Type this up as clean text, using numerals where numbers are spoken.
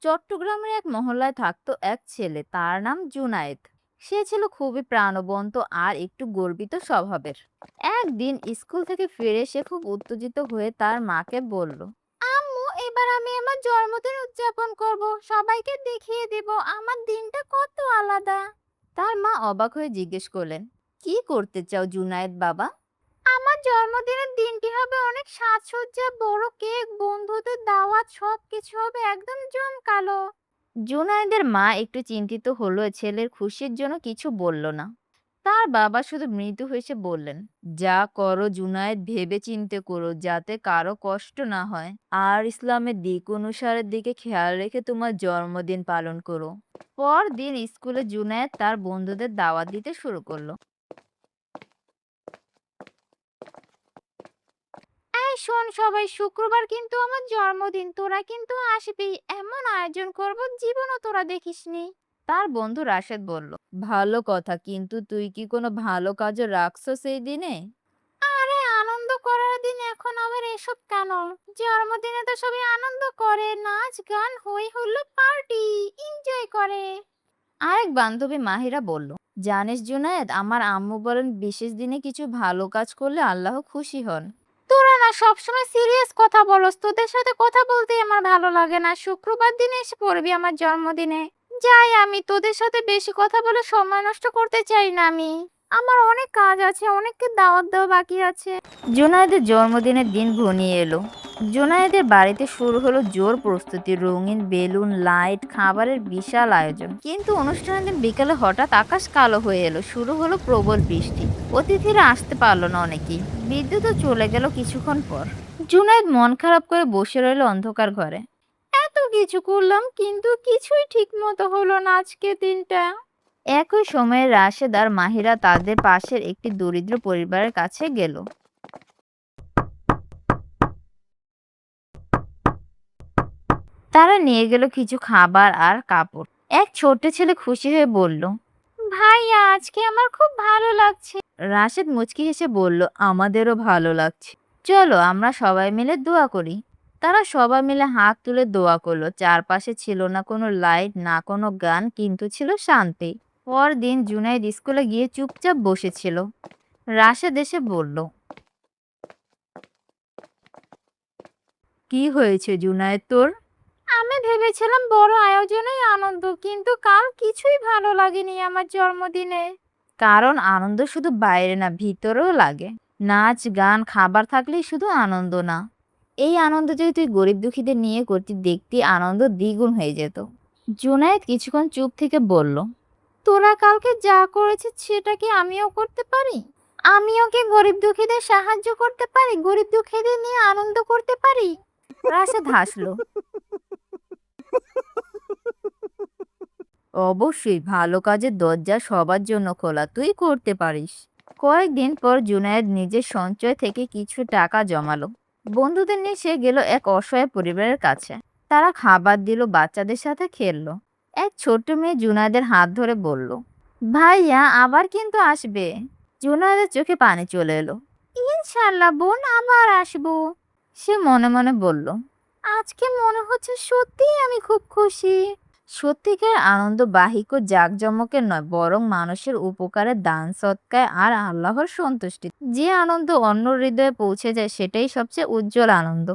চট্টগ্রামের এক মহল্লায় থাকতো এক ছেলে, তার নাম জুনায়েদ। সে ছিল খুবই প্রাণবন্ত আর একটু গর্বিত স্বভাবের। একদিন স্কুল থেকে ফিরে সে খুব উত্তেজিত হয়ে তার মাকে বলল, আম্মু, এবার আমি আমার জন্মদিন উদযাপন করব, সবাইকে দেখিয়ে দেব আমার দিনটা কত আলাদা। তার মা অবাক হয়ে জিজ্ঞেস করলেন, কি করতে চাও জুনায়েদ বাবা? আমার জন্মদিনের দিনটি হবে অনেক সাজসজ্জা, বড় কেক, বন্ধুদের দাওয়াত, সবকিছু হবে একদম জমকালো। জুনায়েদের মা একটু চিন্তিত হলো, ছেলের খুশির জন্য কিছু বলল না। তার বাবা শুধু মৃদু হেসে বললেন, যা করো জুনায়েদ ভেবে চিন্তে করো যাতে কারো কষ্ট না হয়, আর ইসলামের দিক অনুসারের দিকে খেয়াল রেখে তোমার জন্মদিন পালন করো। পরদিন স্কুলে জুনায়েদ তার বন্ধুদের দাওয়াত দিতে শুরু করলো। এই শোন সবাই, শুক্রবার কিন্তু আমার জন্মদিন, তোরা কিন্তু আসবি, এমন আয়োজন করব জীবনও তোরা দেখিসনি। তার বন্ধু রাশেদ বলল, ভালো কথা, কিন্তু তুই কি কোনো ভালো কাজে রাখছো সেই দিনে? আরে আনন্দ করার দিন এখন আবার এসব কেন? জন্মদিনে তো সবাই আনন্দ করে, নাচ গান হই হুল্লোড়, পার্টি এনজয় করে। আরেক বান্ধবী মাহিরা বলল, জানিস জুনায়েদ, আমার আম্মু বলেন বিশেষ দিনে কিছু ভালো কাজ করলে আল্লাহ খুশি হন। তোরা না সবসময় সিরিয়াস কথা বলস, তোদের সাথে কথা বলতে আমার ভালো লাগে না। শুক্রবার দিনে এসে পড়বি আমার জন্মদিনে। যাই, আমি তোদের সাথে বেশি কথা বলে সময় নষ্ট করতে চাই না। আমার অনেক কাজ আছে, অনেককে দাওয়াত দেওয়া বাকি আছে। জুনায়েদের জন্মদিনের দিন ঘনিয়ে এলো। জুনায়েদের বাড়িতে শুরু হলো জোর প্রস্তুতি, রঙিন বেলুন, লাইট, খাবারের বিশাল আয়োজন। কিন্তু অনুষ্ঠানের দিন বিকালে হঠাৎ আকাশ কালো হয়ে এলো, শুরু হলো প্রবল বৃষ্টি। অতিথিরা আসতে পারলো না অনেকেই। বিদ্যুৎও চলে গেল কিছুক্ষণ পর। জুনায়েদ মন খারাপ করে বসে রইল অন্ধকার ঘরে। এত কিছু করলাম কিন্তু কিছুই ঠিক মতো হলো না আজকে দিনটা। একই সময়ে রাশেদ আর মাহিরা তাদের পাশের একটি দরিদ্র পরিবারের কাছে গেল। তারা নিয়ে গেল কিছু খাবার আর কাপড়। এক ছোট্ট ছেলে খুশি হয়ে বলল, ভাইয়া, আজকে আমার খুব ভালো লাগছে। রাশেদ মুচকি হেসে বলল, আমাদেরও ভালো লাগছে, চলো আমরা সবাই মিলে দোয়া করি। তারা সবাই মিলে হাত তুলে দোয়া করলো। চারপাশে ছিল না কোনো লাইট, না কোনো গান, কিন্তু ছিল শান্তি। পরদিন জুনায়েদ স্কুলে গিয়ে চুপচাপ বসেছিল। রাশেদ এসে বলল, কি হয়েছে জুনায়েদ তোর? আমি ভেবেছিলাম বড় আয়োজনেই আনন্দ, কিন্তু কাল কিছুই ভালো লাগেনি আমার জন্মদিনে। কারণ আনন্দ শুধু বাইরে না, ভিতরেও লাগে। নাচ গান খাবার থাকলেই শুধু আনন্দ না, এই আনন্দ যদি তুই গরিব দুঃখীদের নিয়ে করতি, দেখতি আনন্দ দ্বিগুণ হয়ে যেত। জুনায়েদ কিছুক্ষণ চুপ থেকে বলল, তোরা কালকে যা করেছিস সেটা কি আমিও করতে পারি? আমিও কি গরিব দুঃখীদের সাহায্য করতে পারি, গরিব দুঃখীদের নিয়ে আনন্দ করতে পারি? রাশেদ হাসলো, অবশ্যই, ভালো কাজের দরজা সবার জন্য খোলা, তুই করতে পারিস। কয়েকদিন পর জুনায়েদ নিজের সঞ্চয় থেকে কিছু টাকা জমালো। বন্ধুদের নিয়ে সে গেল এক অসহায় পরিবারের কাছে। তারা খাবার দিল, বাচ্চাদের সাথে খেললো। এক ছোট্ট মেয়ে জুনায়েদের হাত ধরে বলল, ভাইয়া আবার কিন্তু আসবে। জুনায়েদের চোখে পানি চলে এলো। ইনশাল্লাহ বোন, আবার আসবো। সে মনে মনে বলল, আজকে মনে হচ্ছে সত্যিই আমি খুব খুশি। সত্যিকার আনন্দ বাহিক ও জাঁকজমকের নয়, বরং মানুষের উপকারে, দান সৎকায় আর আল্লাহর সন্তুষ্টি। যে আনন্দ অন্য হৃদয়ে পৌঁছে যায় সেটাই সবচেয়ে উজ্জ্বল আনন্দ।